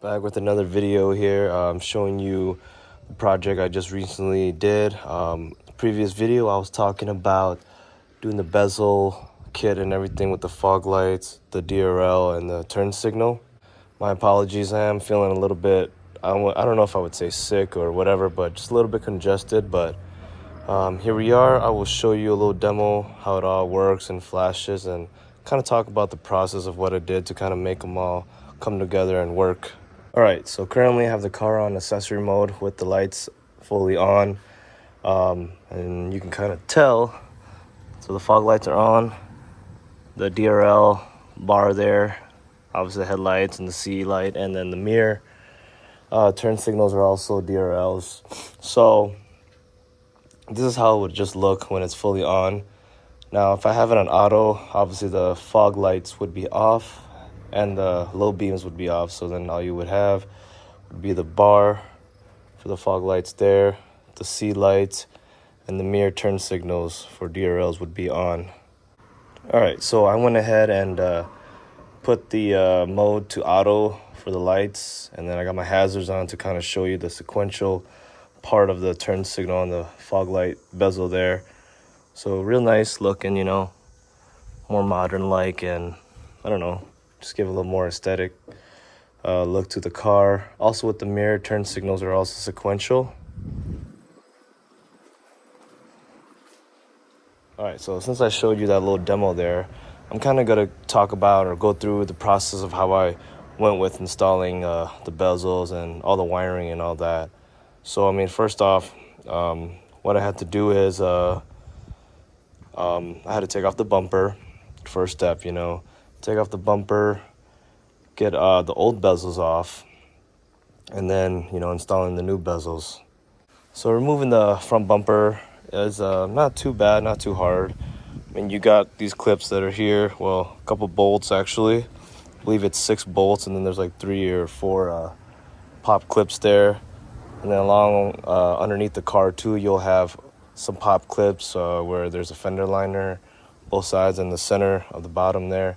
Back with another video here. I'm showing you the project I just recently did. Previous video I was talking about doing the bezel kit and everything with the fog lights, the DRL, and the turn signal. My apologies, I am feeling a little bit, I don't know if I would say sick or whatever, but just a little bit congested. But here we are. I will show you a little demo how it all works and flashes, and kind of talk about the process of what I did to kind of make them all come together and work. Alright, so currently I have the car on accessory mode with the lights fully on, and you can kind of tell. So the fog lights are on, the DRL bar there, obviously the headlights and the C light, and then the mirror. Turn signals are also DRLs. So this is how it would just look when it's fully on. Now if I have it on auto, obviously the fog lights would be off and the low beams would be off. So then all you would have would be the bar for the fog lights there, the C lights, and the mirror turn signals for DRLs would be on. Alright, so I went ahead and put the mode to auto for the lights, and then I got my hazards on to kind of show you the sequential part of the turn signal on the fog light bezel there. So real nice looking, you know, more modern like, and I don't know, just give a little more aesthetic look to the car. Also with the mirror turn signals are also sequential. Alright, so since I showed you that little demo there, I'm kind of going to talk about or go through the process of how I went with installing the bezels and all the wiring and all that. So I mean, first off, what I had to do is I had to take off the bumper. First step, you know, take off the bumper, get the old bezels off, and then, you know, installing the new bezels. So removing the front bumper is not too bad, not too hard. I mean, you got these clips that are here, well, a couple bolts actually. I believe it's 6 bolts, and then there's like 3 or 4 pop clips there. And then along underneath the car too, you'll have some pop clips where there's a fender liner, both sides and the center of the bottom there,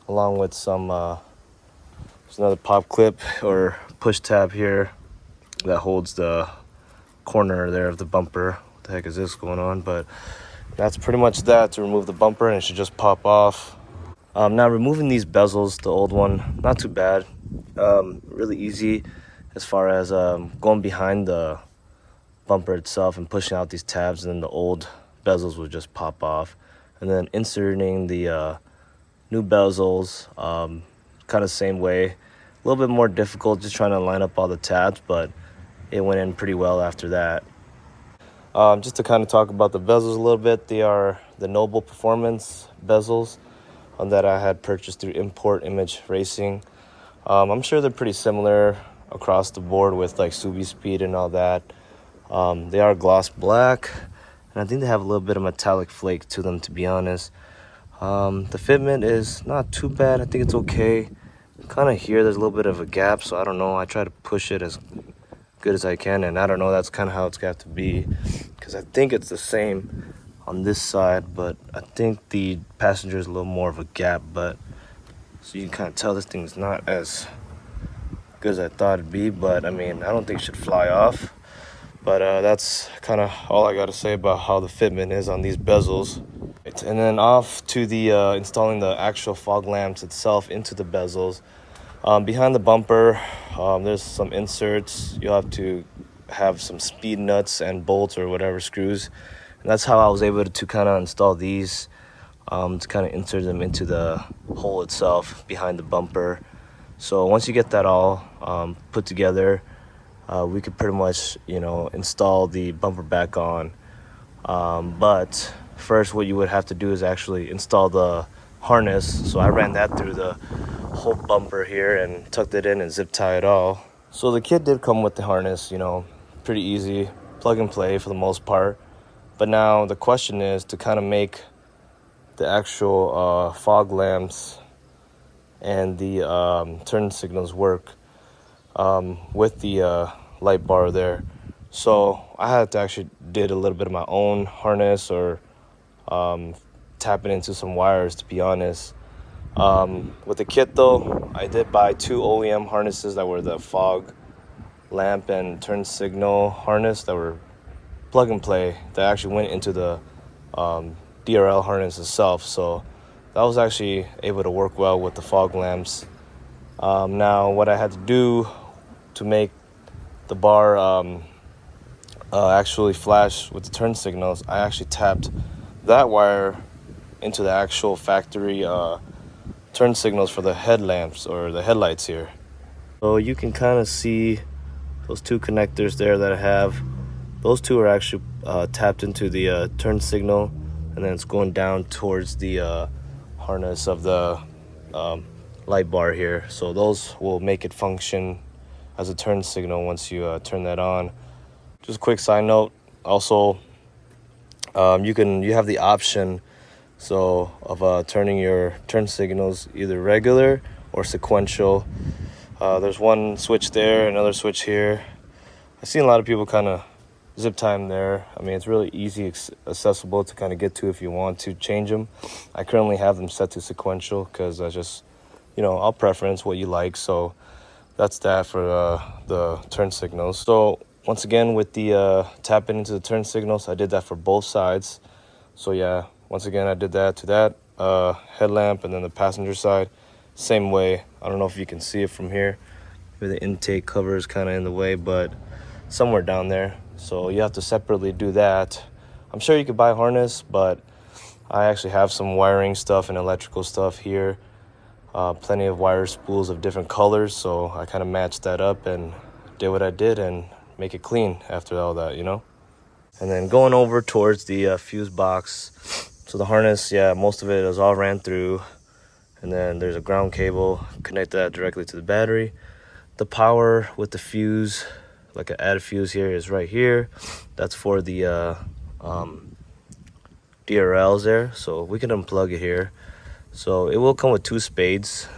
along with some there's another pop clip or push tab here that holds the corner there of the bumper. What the heck is this going on? But that's pretty much that to remove the bumper, and it should just pop off. Now removing these bezels, the old one, not too bad, really easy as far as going behind the bumper itself and pushing out these tabs, and then the old bezels would just pop off. And then inserting the new bezels, kind of same way. A little bit more difficult just trying to line up all the tabs, but it went in pretty well after that. Just to kind of talk about the bezels a little bit, they are the Noble Performance bezels that I had purchased through Import Image Racing. I'm sure they're pretty similar across the board with like SubieSpeed and all that. They are gloss black, and I think they have a little bit of metallic flake to them, to be honest. The fitment is not too bad. I think it's okay. Kind of here there's a little bit of a gap, so I don't know. I try to push it as good as I can, and I don't know, that's kind of how it's got to be, because I think it's the same on this side, but I think the passenger is a little more of a gap. But so you can kind of tell this thing's not as good as I thought it'd be, but I mean, I don't think it should fly off. But that's kind of all I got to say about how the fitment is on these bezels. And then off to the installing the actual fog lamps itself into the bezels. Behind the bumper, there's some inserts. You'll have to have some speed nuts and bolts or whatever screws. And that's how I was able to kind of install these, to kind of insert them into the hole itself behind the bumper. So once you get that all put together, we could pretty much, you know, install the bumper back on. But first what you would have to do is actually install the harness. So I ran that through the whole bumper here and tucked it in and zip tie it all. So the kit did come with the harness, you know, pretty easy, plug and play for the most part. But now the question is to kind of make the actual fog lamps and the turn signals work with the light bar there. So I had to actually did a little bit of my own harness, or tap it into some wires, to be honest. With the kit though, I did buy 2 OEM harnesses that were the fog lamp and turn signal harness that were plug and play, that actually went into the DRL harness itself. So that was actually able to work well with the fog lamps. Now what I had to do to make the bar actually flash with the turn signals, I actually tapped that wire into the actual factory turn signals for the headlamps or the headlights here. So you can kind of see those 2 connectors there that I have. Those 2 are actually tapped into the turn signal, and then it's going down towards the harness of the light bar here. So those will make it function as a turn signal once you turn that on. Just a quick side note, also you have the option of turning your turn signals either regular or sequential. There's one switch there, another switch here. I've seen a lot of people kind of zip time there. I mean, it's really easy, accessible to kind of get to if you want to change them. I currently have them set to sequential because I just, I'll preference what you like. So that's that for the turn signals. So once again, with the tapping into the turn signals, I did that for both sides. So yeah, once again, I did that to that headlamp, and then the passenger side, same way. I don't know if you can see it from here. Maybe the intake cover is kind of in the way, but somewhere down there. So you have to separately do that. I'm sure you could buy a harness, but I actually have some wiring stuff and electrical stuff here. Plenty of wire spools of different colors, so I kind of matched that up and did what I did and make it clean after all that, And then going over towards the fuse box. So the harness, yeah, most of it is all ran through. And then there's a ground cable, connect that directly to the battery. The power with the fuse, like an added fuse here, is right here. That's for the DRLs there. So we can unplug it here. So it will come with 2 spades.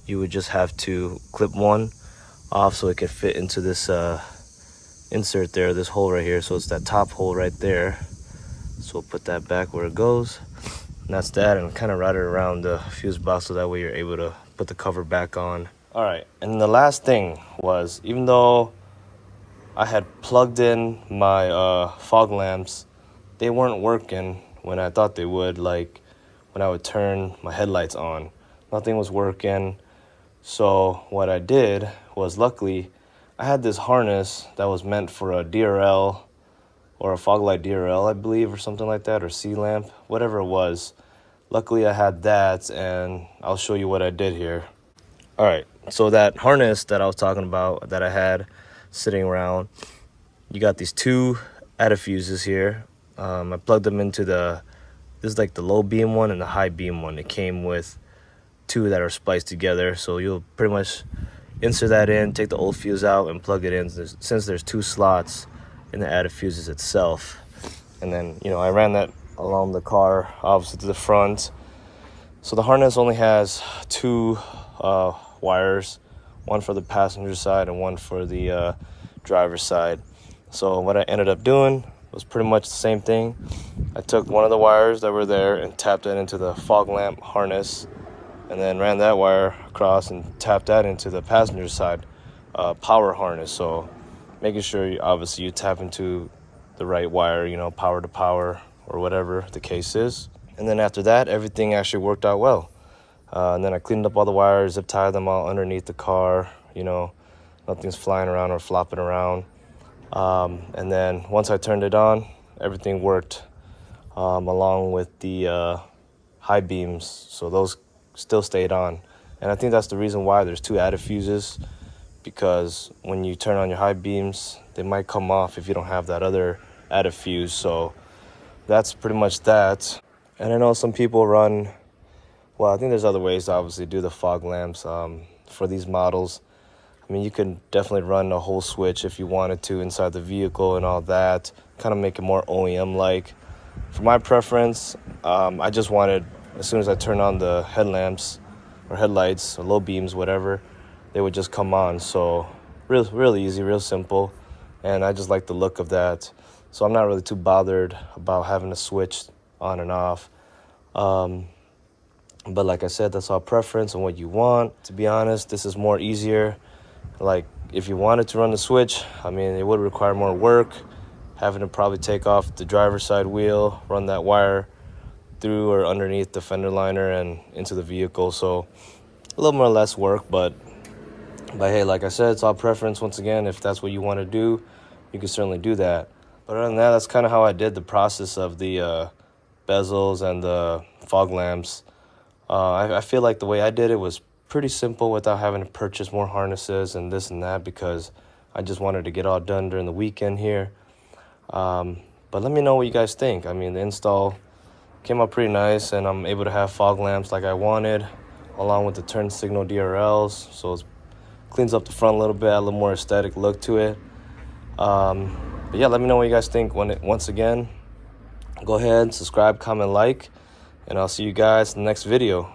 You would just have to clip one off so it can fit into this insert there, this hole right here. So it's that top hole right there. So we'll put that back where it goes. And that's that, and kind of route it around the fuse box so that way you're able to put the cover back on. All right, and the last thing was, even though I had plugged in my fog lamps, they weren't working when I thought they would, like when I would turn my headlights on. Nothing was working. So what I did was, luckily, I had this harness that was meant for a DRL or a fog light DRL, I believe, or something like that, or C-lamp, whatever it was. Luckily, I had that, and I'll show you what I did here. All right, so that harness that I was talking about that I had sitting around, you got these 2 added fuses here. I plugged them into this is like the low beam one and the high beam one. It came with 2 that are spliced together, so you'll pretty much insert that in, take the old fuse out, and plug it in, since there's 2 slots in the added fuses itself. And then, I ran that along the car, obviously to the front. So the harness only has 2 wires, one for the passenger side and one for the driver's side. So what I ended up doing was pretty much the same thing. I took one of the wires that were there and tapped it into the fog lamp harness, and then ran that wire across and tapped that into the passenger side power harness. So making sure obviously you tap into the right wire, power to power or whatever the case is. And then after that, everything actually worked out well. And then I cleaned up all the wires, zip tied them all underneath the car, nothing's flying around or flopping around. And then once I turned it on, everything worked, along with the high beams. So those still stayed on. And I think that's the reason why there's 2 added fuses, because when you turn on your high beams, they might come off if you don't have that other added fuse. So that's pretty much that. And I know some people run, well, I think there's other ways to obviously do the fog lamps for these models. I mean, you can definitely run a whole switch if you wanted to inside the vehicle and all that, kind of make it more OEM-like. For my preference, I just wanted, as soon as I turn on the headlamps or headlights or low beams, whatever, they would just come on. So real easy, real simple. And I just like the look of that. So I'm not really too bothered about having to switch on and off. But like I said, that's all preference and what you want. To be honest, this is more easier. Like if you wanted to run the switch, I mean, it would require more work, having to probably take off the driver's side wheel, run that wire through or underneath the fender liner and into the vehicle. So a little more or less work, but hey, like I said, it's all preference. Once again, if that's what you want to do, you can certainly do that. But other than that, that's kind of how I did the process of the bezels and the fog lamps. I feel like the way I did it was pretty simple without having to purchase more harnesses and this and that, because I just wanted to get all done during the weekend here. But let me know what you guys think. I mean, the install came out pretty nice, and I'm able to have fog lamps like I wanted, along with the turn signal DRLs. So it cleans up the front a little bit, add a little more aesthetic look to it. But yeah, let me know what you guys think. Once again, go ahead, subscribe, comment, like, and I'll see you guys in the next video.